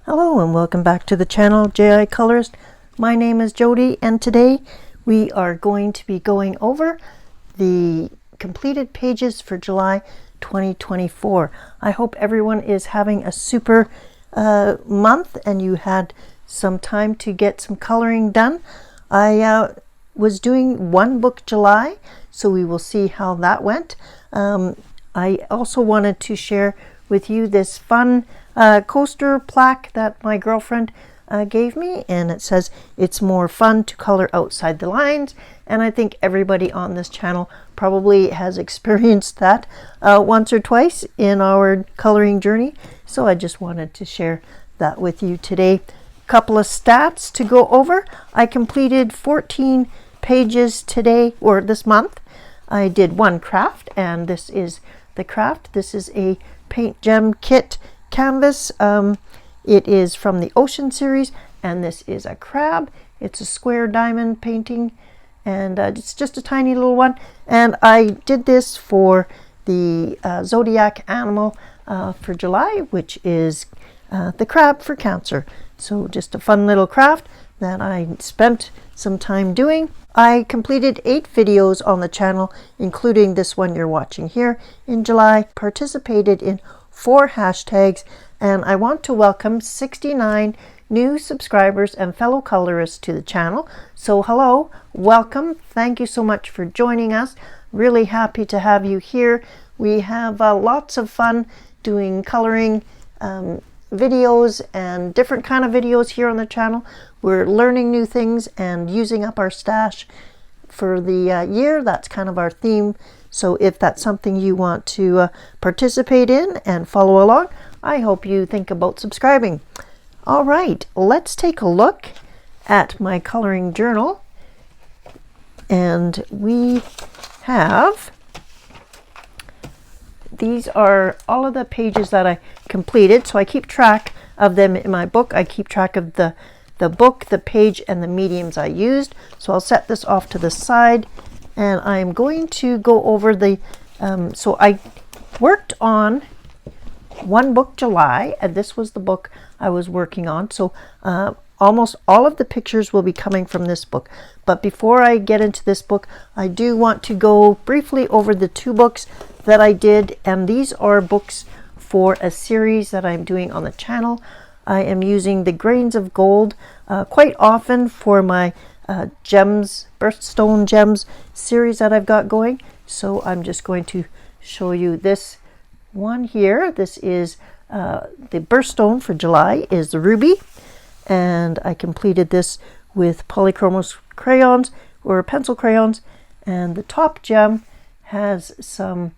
Hello and welcome back to the channel JI Colorist. My name is Jody and today we are going to be going over the completed pages for July 2024. I hope everyone is having a super month and you had some time to get some coloring done. I was doing one book July, so we will see how that went. I also wanted to share with you this fun coaster plaque that my girlfriend gave me, and it says it's more fun to color outside the lines, and I think everybody on this channel probably has experienced that once or twice in our coloring journey, so I just wanted to share that with you today. Couple of stats to go over. I completed 14 pages today, or this month. I did one craft, and this is the craft. This is a paint gem kit canvas. It is from the Ocean series, and this is a crab. It's a square diamond painting, and it's just a tiny little one. And I did this for the zodiac animal for July, which is the crab for Cancer. So just a fun little craft that I spent some time doing. I completed 8 videos on the channel, including this one you're watching here in July, participated in 4 hashtags, and I want to welcome 69 new subscribers and fellow colorists to the channel. So hello, welcome, thank you so much for joining us. Really happy to have you here. We have lots of fun doing coloring videos and different kind of videos here on the channel. We're learning new things and using up our stash for the year. That's kind of our theme. So if that's something you want to participate in and follow along, I hope you think about subscribing. All right, let's take a look at my coloring journal. And we have, these are all of the pages that I completed. So I keep track of them in my book. I keep track of the book, the page, and the mediums I used. So I'll set this off to the side, and I'm going to go over the, so I worked on one book July, and this was the book I was working on. So almost all of the pictures will be coming from this book. But before I get into this book, I do want to go briefly over the 2 books that I did, and these are books for a series that I'm doing on the channel. I am using the Grains of Gold quite often for my gems, birthstone gems series that I've got going. So I'm just going to show you this one here. This is the birthstone for July is the ruby, and I completed this with polychromos crayons or pencil crayons, and the top gem has some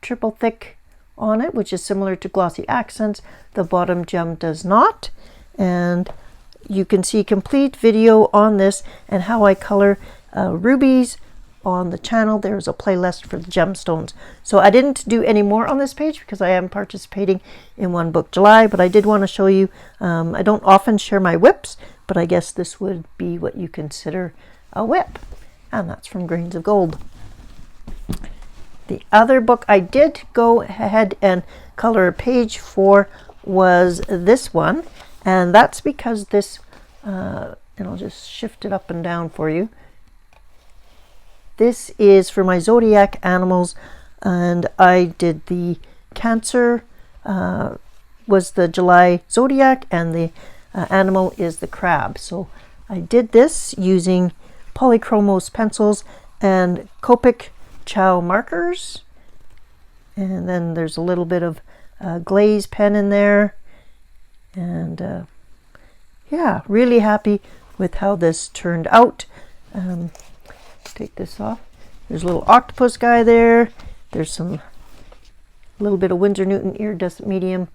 triple thick on it, which is similar to glossy accents. The bottom gem does not, and you can see complete video on this and how I color rubies on the channel. There's a playlist for the gemstones. So I didn't do any more on this page because I am participating in one book July, but I did want to show you, I don't often share my whips, but I guess this would be what you consider a whip, and that's from Grains of Gold. The other book I did go ahead and color a page for was this one, and that's because this, and I'll just shift it up and down for you. This is for my zodiac animals, and I did the Cancer, was the July zodiac, and the animal is the crab. So I did this using polychromos pencils and Copic Chow markers, and then there's a little bit of glaze pen in there, and yeah, really happy with how this turned out. Take this off. There's a little octopus guy there. There's some little bit of Winsor Newton iridescent medium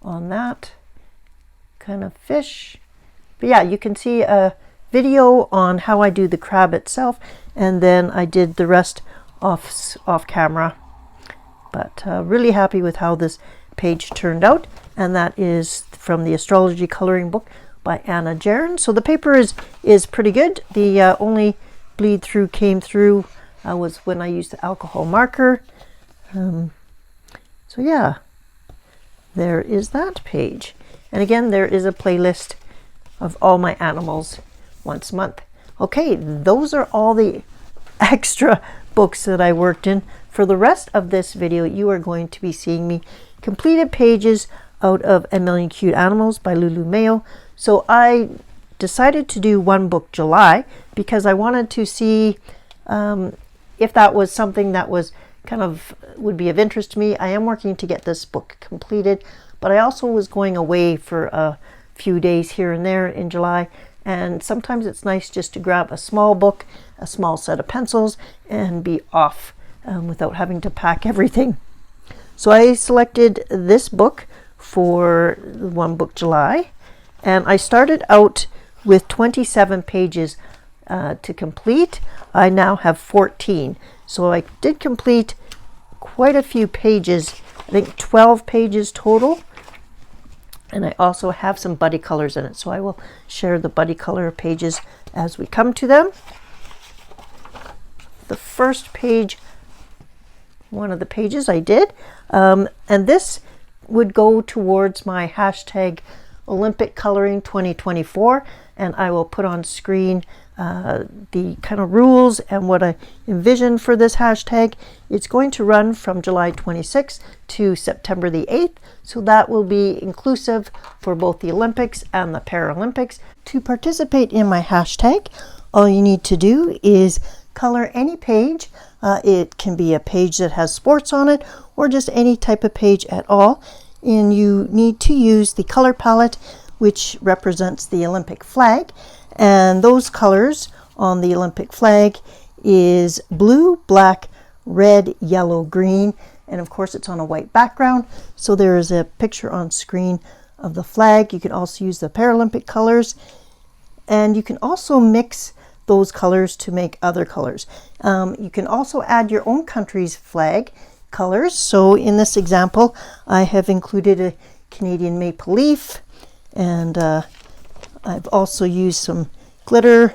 on that kind of fish. But yeah, you can see a video on how I do the crab itself, and then I did the rest off camera. But really happy with how this page turned out, and that is from the astrology coloring book by Anna Jaron. So the paper is pretty good. The only bleed through came through was when I used the alcohol marker. So yeah, there is that page. And again, there is a playlist of all my animals once a month. Okay, those are all the extra books that I worked in. For the rest of this video, you are going to be seeing me completed pages out of A Million Cute Animals by Lulu Mayo. So I decided to do One Book July because I wanted to see if that was something that was kind of would be of interest to me. I am working to get this book completed, but I also was going away for a few days here and there in July, and sometimes it's nice just to grab a small book, a small set of pencils, and be off without having to pack everything. So I selected this book for One Book July, and I started out with 27 pages to complete. I now have 14. So I did complete quite a few pages, I think 12 pages total. And I also have some buddy colors in it. So I will share the buddy color pages as we come to them. The first page, one of the pages I did, and this would go towards my hashtag Olympic Coloring 2024, and I will put on screen the kind of rules and what I envision for this hashtag. It's going to run from July 26th to September the 8th, so that will be inclusive for both the Olympics and the Paralympics. To participate in my hashtag, all you need to do is color any page. It can be a page that has sports on it or just any type of page at all. And you need to use the color palette, which represents the Olympic flag. And those colors on the Olympic flag is blue, black, red, yellow, green. And of course, it's on a white background. So there is a picture on screen of the flag. You can also use the Paralympic colors. And you can also mix those colors to make other colors. You can also add your own country's flag colors. So in this example, I have included a Canadian maple leaf, and I've also used some glitter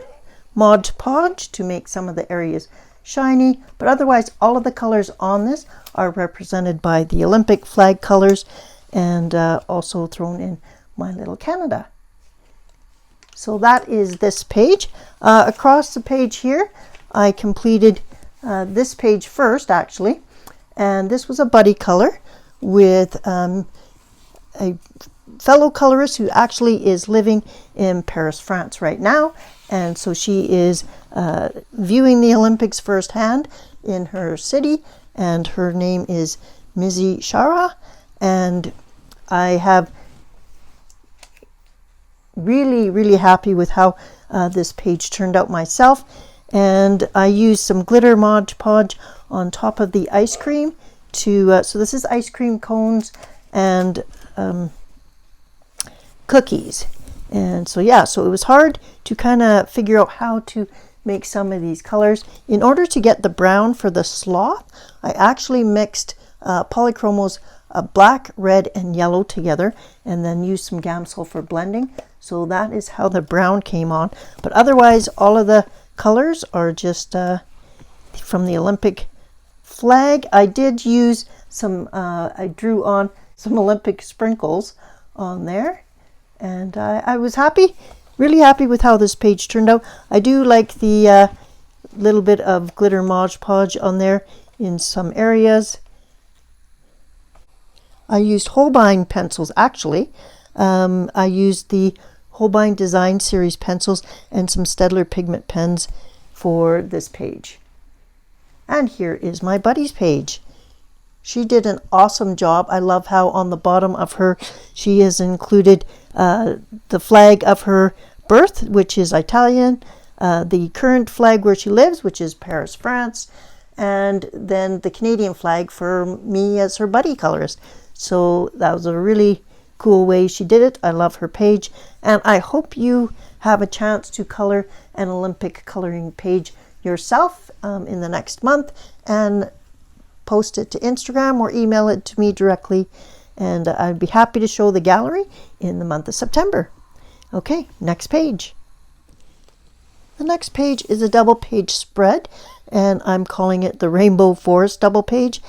Mod Podge to make some of the areas shiny, but otherwise all of the colors on this are represented by the Olympic flag colors, and also thrown in my little Canada. So that is this page. Across the page here, I completed this page first, actually. And this was a buddy color with a fellow colorist who actually is living in Paris, France right now. And so she is viewing the Olympics firsthand in her city. And her name is Mizzy Shara. And I have really happy with how this page turned out myself. And I used some glitter Mod Podge on top of the ice cream to, so this is ice cream cones and cookies. And so yeah, so it was hard to kind of figure out how to make some of these colors. In order to get the brown for the sloth, I actually mixed polychromos black, red, and yellow together, and then used some Gamsol for blending. So that is how the brown came on. But otherwise, all of the colors are just from the Olympic flag. I did use some, I drew on some Olympic sprinkles on there, and I was happy, really happy with how this page turned out. I do like the little bit of glitter Mod Podge on there in some areas. I used Holbein pencils actually. I used the Holbein Design Series pencils and some Staedtler pigment pens for this page. And here is my buddy's page. She did an awesome job. I love how on the bottom of her she has included the flag of her birth, which is Italian, the current flag where she lives, which is Paris, France, and then the Canadian flag for me as her buddy colorist. So that was a really cool way she did it. I love her page, and I hope you have a chance to color an Olympic coloring page yourself in the next month, and post it to Instagram or email it to me directly, and I'd be happy to show the gallery in the month of September. Okay, next page. The next page is a double page spread, and I'm calling it the Rainbow Forest double page.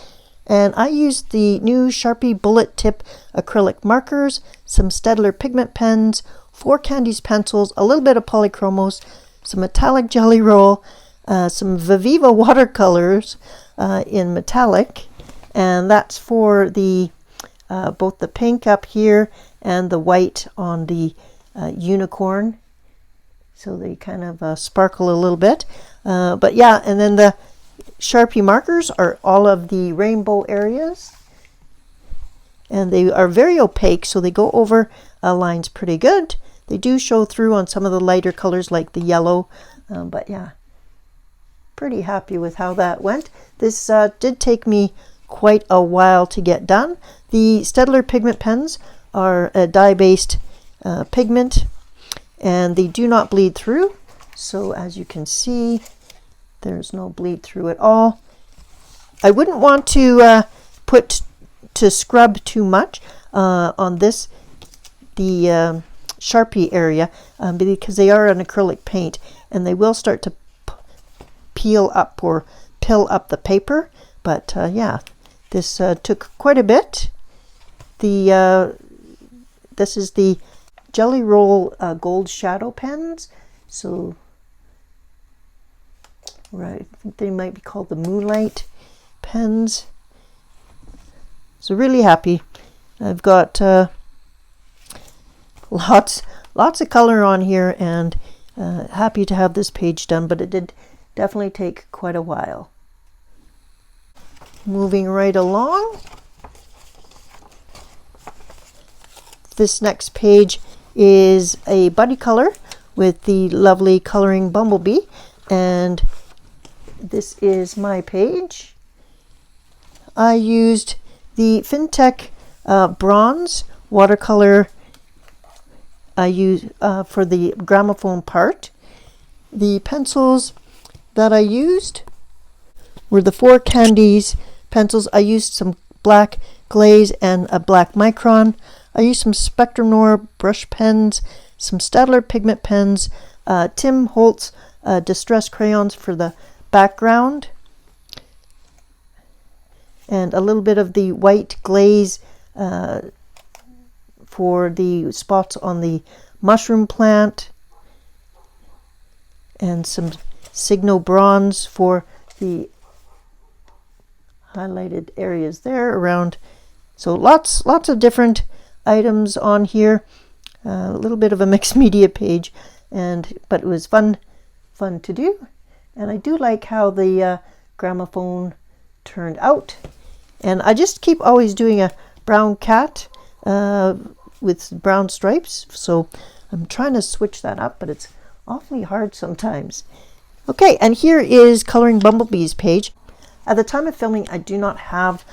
And I used the new Sharpie bullet tip acrylic markers, some Staedtler pigment pens, 4 Candies pencils, a little bit of polychromos, some metallic jelly roll, some Viviva watercolors in metallic, and that's for the both the pink up here and the white on the unicorn, so they kind of sparkle a little bit. But yeah, and then the Sharpie markers are all of the rainbow areas, and they are very opaque, so they go over lines pretty good. They do show through on some of the lighter colors like the yellow, but yeah, pretty happy with how that went. This did take me quite a while to get done. The Staedtler pigment pens are a dye-based pigment, and they do not bleed through. So as you can see, there's no bleed through at all. I wouldn't want to scrub too much on this, the Sharpie area, because they are an acrylic paint and they will start to peel up or pill up the paper. But yeah, this took quite a bit. This is the Jelly Roll Gold Shadow pens. So right, I think they might be called the Moonlight pens. So really happy. I've got lots of color on here, and happy to have this page done, but it did definitely take quite a while. Moving right along, this next page is a buddy color with the lovely coloring Bumblebee, and this is my page. I used the FinTech bronze watercolor I use for the gramophone part. The pencils that I used were the 4 Candies pencils. I used some black glaze and a black Macaron. I used some Spectrum Noir brush pens, some Staedtler pigment pens, Tim Holtz distress crayons for the background, and a little bit of the white glaze for the spots on the mushroom plant, and some Signo bronze for the highlighted areas there around. So lots of different items on here. A little bit of a mixed media page, but it was fun to do, and I do like how the gramophone turned out. And I just keep always doing a brown cat with brown stripes, so I'm trying to switch that up, but it's awfully hard sometimes. Okay, and here is Coloring Bumblebee's page. At the time of filming, I do not have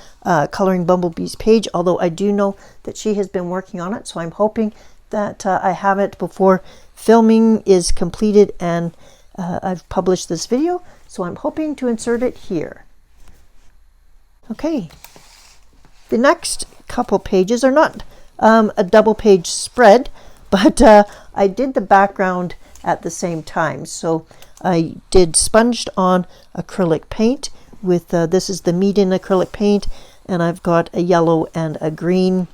Coloring Bumblebee's page, although I do know that she has been working on it, so I'm hoping that I have it before filming is completed and I've published this video, so I'm hoping to insert it here. Okay, the next couple pages are not a double page spread, but I did the background at the same time. So I did sponged on acrylic paint with this is the Meeden acrylic paint, and I've got a yellow and a green.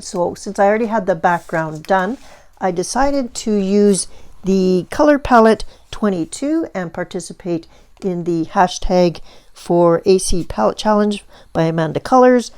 So since I already had the background done, I decided to use the color palette 22 and participate in the hashtag for AC Palette Challenge by Amanda Colors.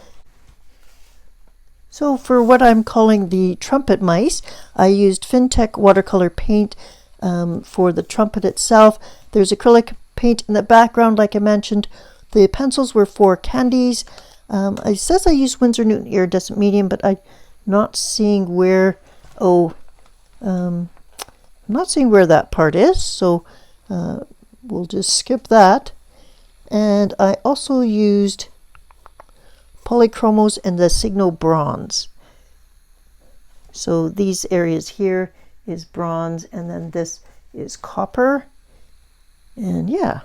So for what I'm calling the Trumpet Mice, I used FinTech watercolor paint for the trumpet itself. There's acrylic paint in the background, like I mentioned. The pencils were 4 Candies. It says I used Winsor Newton iridescent medium, but I'm not seeing where, I'm not seeing where that part is, so we'll just skip that. And I also used polychromos and the Signo bronze. So these areas here is bronze, and then this is copper. And yeah.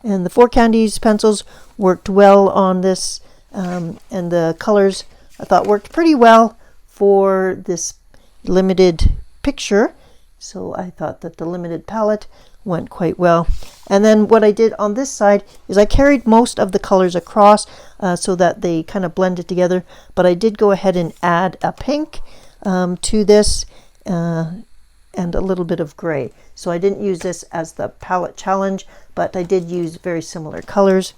And the 4 Candies pencils worked well on this, and the colors I thought worked pretty well for this limited picture. So I thought that the limited palette went quite well. And then what I did on this side is I carried most of the colors across so that they kind of blended together, but I did go ahead and add a pink to this and a little bit of gray. So I didn't use this as the palette challenge, but I did use very similar colors.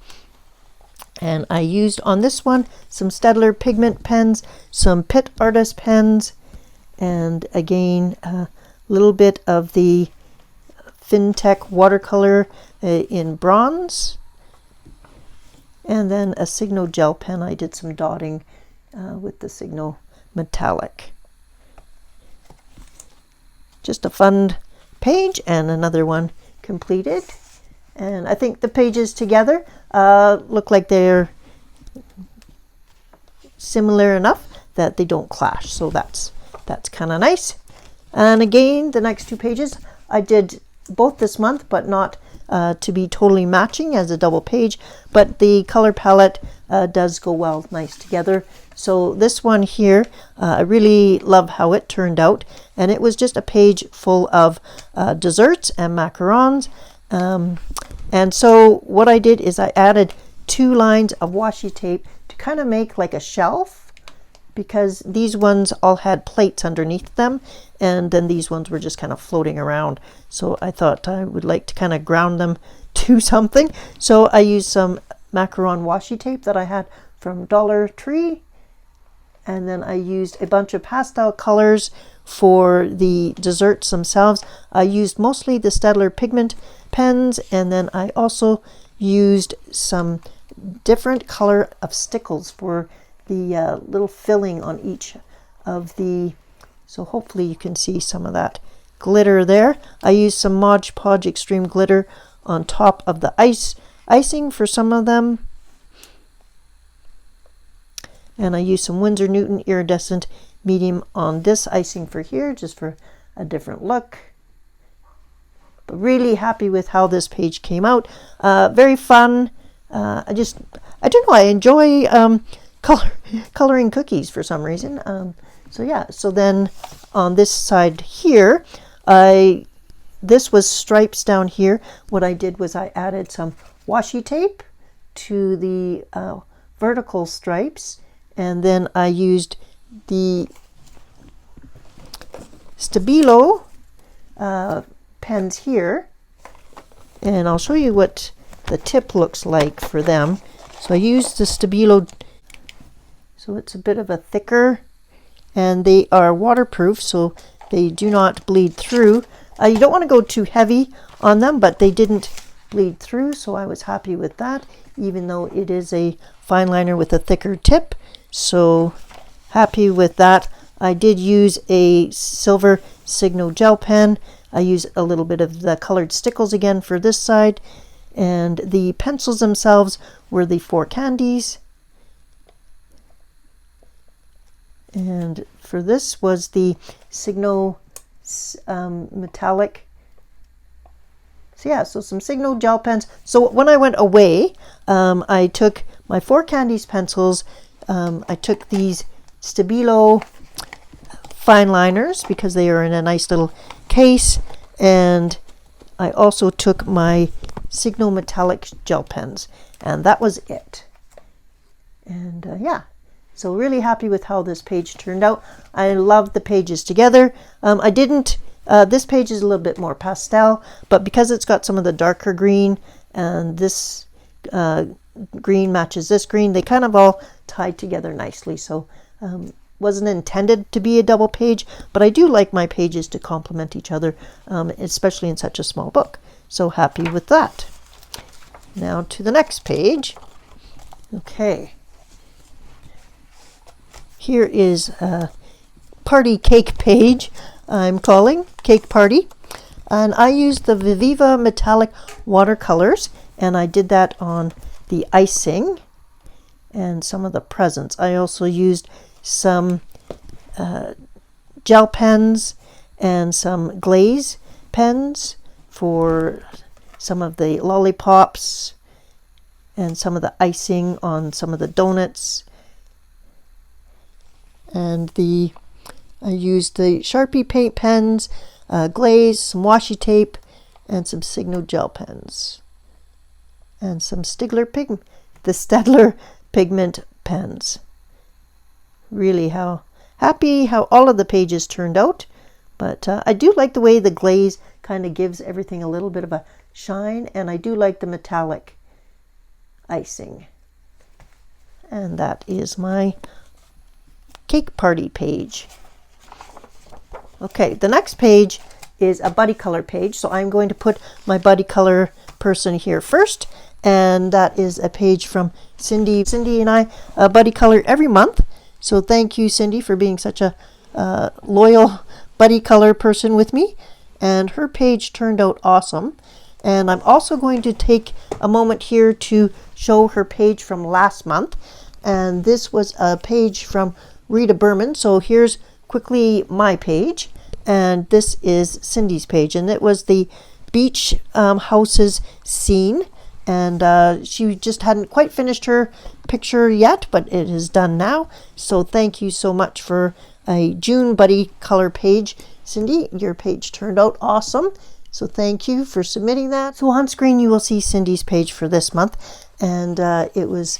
And I used on this one some Staedtler pigment pens, some Pitt Artist pens, and again a little bit of the FinTech watercolor in bronze, and then a Signo gel pen. I did some dotting with the Signo metallic. Just a fun page, and another one completed. And I think the pages together look like they're similar enough that they don't clash, so that's kind of nice. And again, the next two pages I did both this month, but not to be totally matching as a double page, but the color palette does go well nice together. So this one here, I really love how it turned out, and it was just a page full of desserts and macarons. And so what I did is I added 2 lines of washi tape to kind of make like a shelf, because these ones all had plates underneath them, and then these ones were just kind of floating around. So I thought I would like to kind of ground them to something. So I used some macaron washi tape that I had from Dollar Tree, and then I used a bunch of pastel colors for the desserts themselves. I used mostly the Staedtler pigment pens, and then I also used some different color of stickles for the little filling on each of the, so hopefully you can see some of that glitter there. I used some Mod Podge Extreme glitter on top of the icing for some of them, and I used some Winsor Newton iridescent medium on this icing for here, just for a different look. But really happy with how this page came out. Very fun. I don't know, I enjoy coloring cookies for some reason. So yeah, so then on this side here, this was stripes down here. What I did was I added some washi tape to the vertical stripes, and then I used the Stabilo pens here, and I'll show you what the tip looks like for them. So I used the Stabilo, so it's a bit of a thicker, and they are waterproof, so they do not bleed through. You don't want to go too heavy on them, but they didn't bleed through, so I was happy with that, even though it is a fine liner with a thicker tip. So happy with that. I did use a silver Signo gel pen. I used a little bit of the colored stickles again for this side, and the pencils themselves were the 4 candies. And for this was the Signo metallic. So yeah, so some Signo gel pens. So when I went away, I took my 4 candies pencils. I took these Stabilo fine liners because they are in a nice little case, and I also took my Signo metallic gel pens, and that was it. And yeah, so really happy with how this page turned out. I love the pages together. I didn't, this page is a little bit more pastel, but because it's got some of the darker green, and this green matches this green, they kind of all tied together nicely. So wasn't intended to be a double page, but I do like my pages to complement each other, especially in such a small book. So happy with that. Now to the next page. Okay. Here is a party cake page, I'm calling Cake Party. And I used the Viviva metallic watercolors, and I did that on the icing and some of the presents. I also used some gel pens and some glaze pens for some of the lollipops and some of the icing on some of the donuts. And I used the Sharpie paint pens, glaze, some washi tape, and some Signo gel pens, and some the Staedtler pigment pens. Really happy how all of the pages turned out, but I do like the way the glaze kind of gives everything a little bit of a shine, and I do like the metallic icing. And that is my cake party page. Okay, the next page is a buddy color page, so I'm going to put my buddy color person here first, and that is a page from Cindy. Cindy and I buddy color every month, so thank you, Cindy, for being such a loyal buddy color person with me, and her page turned out awesome. And I'm also going to take a moment here to show her page from last month, and this was a page from Rita Berman. So here's quickly my page, and this is Cindy's page, and it was the beach houses scene, and she just hadn't quite finished her picture yet, but it is done now. So thank you so much for a June buddy color page, Cindy. Your page turned out awesome, so thank you for submitting that. So on screen you will see Cindy's page for this month, and it was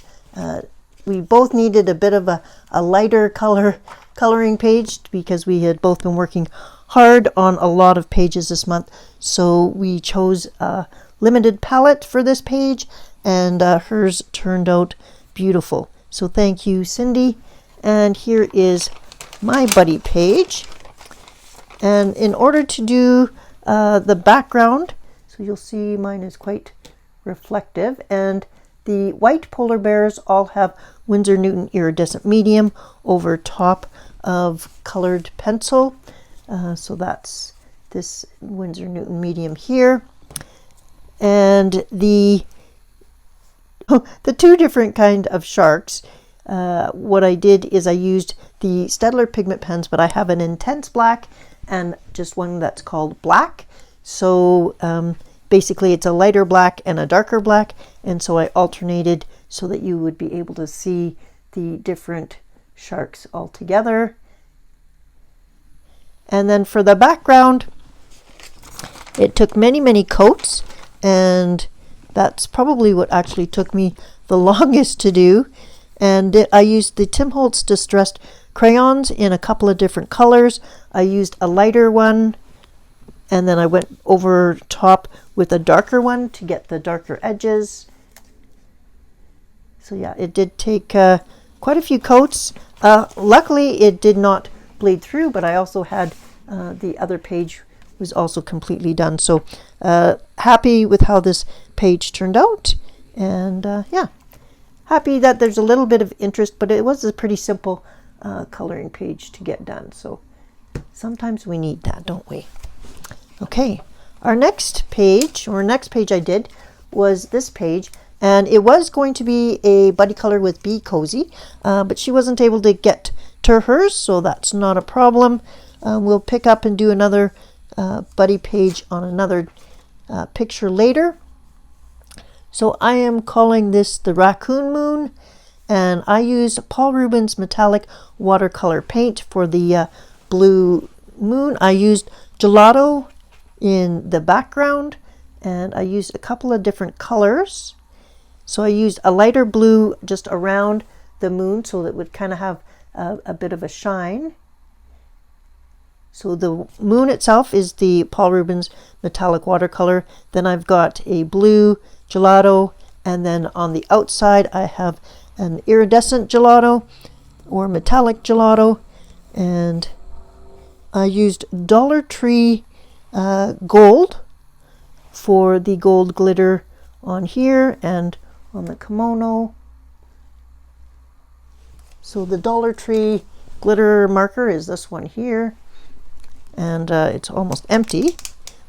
we both needed a bit of a lighter coloring page because we had both been working hard on a lot of pages this month. So we chose a limited palette for this page, and hers turned out beautiful. So thank you, Cindy. And here is my buddy page. And in order to do the background, so you'll see mine is quite reflective, and the white polar bears all have Winsor Newton iridescent medium over top of colored pencil. So that's this Winsor Newton medium here. And the two different kind of sharks, what I did is I used the Staedtler pigment pens, but I have an intense black and just one that's called black. So basically it's a lighter black and a darker black, and so I alternated so that you would be able to see the different sharks all together. And then for the background, it took many coats, and that's probably what actually took me the longest to do. And I used the Tim Holtz Distressed crayons in a couple of different colors. I used a lighter one, and then I went over top with a darker one to get the darker edges. So yeah, it did take quite a few coats. Luckily it did not bleed through, but I also had the other page was also completely done. So happy with how this page turned out, and yeah, happy that there's a little bit of interest, but it was a pretty simple coloring page to get done. So sometimes we need that, don't we? Okay, our next page I did was this page, and it was going to be a buddy color with Be Cozy, but she wasn't able to get to hers, so that's not a problem. We'll pick up and do another buddy page on another picture later. So I am calling this the Raccoon Moon, and I used Paul Rubens metallic watercolor paint for the blue moon. I used gelato in the background, and I used a couple of different colors. So I used a lighter blue just around the moon so that it would kind of have a bit of a shine. So the moon itself is the Paul Rubens metallic watercolor. Then I've got a blue gelato, and then on the outside I have an iridescent gelato or metallic gelato, and I used Dollar Tree gold for the gold glitter on here and on the kimono. So the Dollar Tree glitter marker is this one here, and it's almost empty,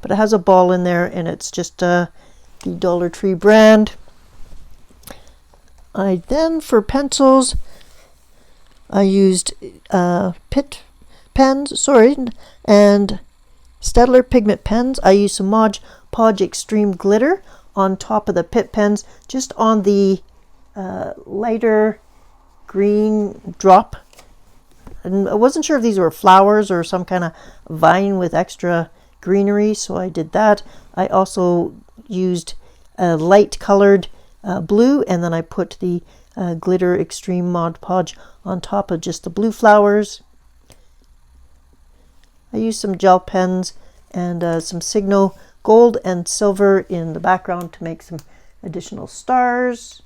but it has a ball in there, and it's just the Dollar Tree brand. I then, for pencils, I used Pitt pens, and Staedtler pigment pens. I used some Mod Podge Extreme glitter on top of the Pitt pens, just on the lighter green drop. And I wasn't sure if these were flowers or some kind of vine with extra greenery, so I did that. I also used a light colored blue, and then I put the glitter extreme Mod Podge on top of just the blue flowers. I used some gel pens and some Signo gold and silver in the background to make some additional stars.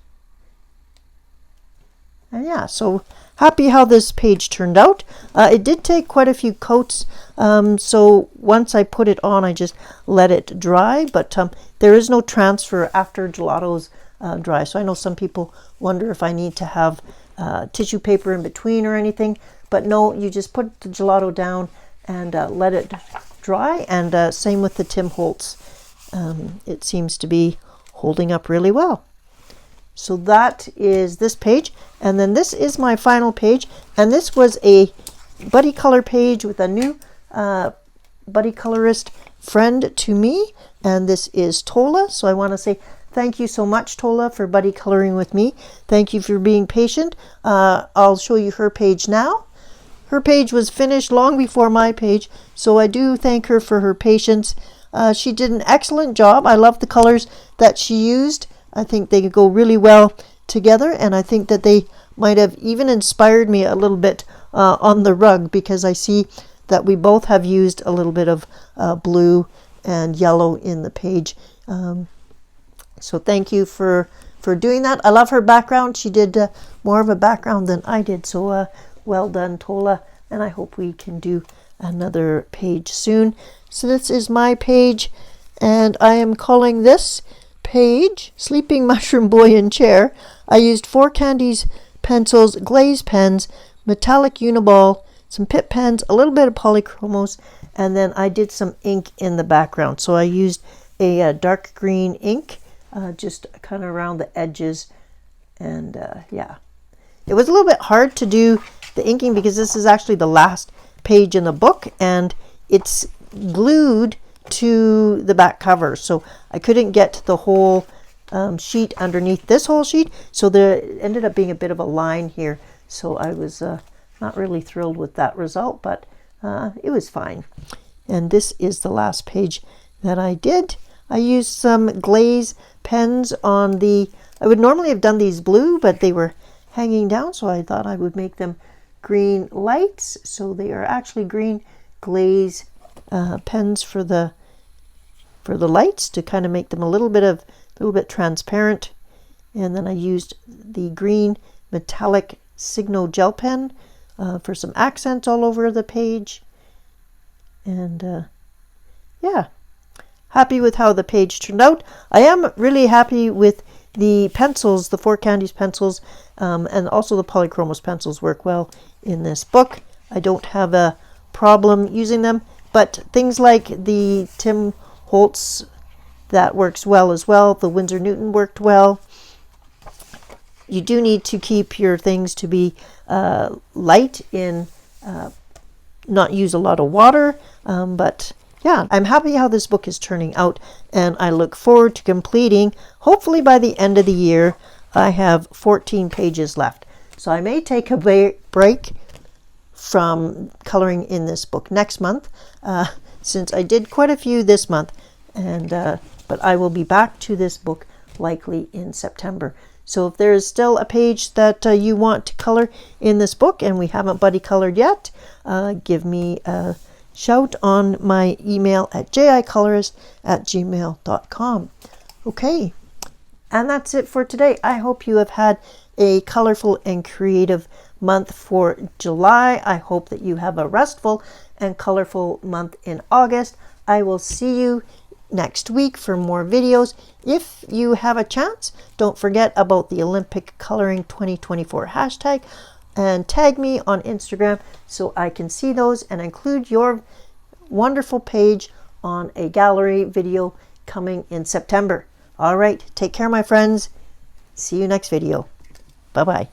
And yeah, so happy how this page turned out. It did take quite a few coats, so once I put it on, I just let it dry, but there is no transfer after gelatos dry. So I know some people wonder if I need to have tissue paper in between or anything, but no, you just put the gelato down and let it dry, and same with the Tim Holtz. It seems to be holding up really well. So that is this page, and then this is my final page, and this was a buddy color page with a new buddy colorist friend to me, and this is Tola. So I want to say thank you so much, Tola, for buddy coloring with me. Thank you for being patient. I'll show you her page now. Her page was finished long before my page, so I do thank her for her patience. She did an excellent job. I love the colors that she used. I think they go really well together, and I think that they might have even inspired me a little bit on the rug, because I see that we both have used a little bit of blue and yellow in the page. So thank you for doing that. I love her background. She did more of a background than I did, so well done, Tola, and I hope we can do another page soon. So this is my page, and I am calling this page Sleeping Mushroom Boy in Chair. I used 4 Candies pencils, glaze pens, metallic uniball, some Pitt pens, a little bit of polychromos, and then I did some ink in the background. So I used a dark green ink just kind of around the edges, and yeah, it was a little bit hard to do the inking because this is actually the last page in the book, and it's glued to the back cover, so I couldn't get the whole sheet underneath this whole sheet, so there ended up being a bit of a line here, so I was not really thrilled with that result, but it was fine. And this is the last page that I did. I used some glaze pens on the, I would normally have done these blue, but they were hanging down, so I thought I would make them green lights, so they are actually green glaze pens for the lights to kind of make them a little bit transparent. And then I used the green metallic Signo gel pen for some accents all over the page. And yeah, happy with how the page turned out. I am really happy with the pencils, the 4 Candies pencils, and also the Polychromos pencils work well in this book. I don't have a problem using them, but things like the Tim Holtz, that works well as well. The Winsor Newton worked well. You do need to keep your things to be light in, not use a lot of water, but yeah, I'm happy how this book is turning out, and I look forward to completing, hopefully by the end of the year. I have 14 pages left, so I may take a break from coloring in this book next month, since I did quite a few this month, and but I will be back to this book likely in September. So if there is still a page that you want to color in this book and we haven't buddy colored yet, give me a shout on my email at jicolorist@gmail.com. Okay, and that's it for today. I hope you have had a colorful and creative month for July. I hope that you have a restful and colorful month in August. I will see you next week for more videos. If you have a chance, don't forget about the Olympic Coloring 2024 hashtag and tag me on Instagram so I can see those and include your wonderful page on a gallery video coming in September. All right, take care, my friends. See you next video. Bye-bye.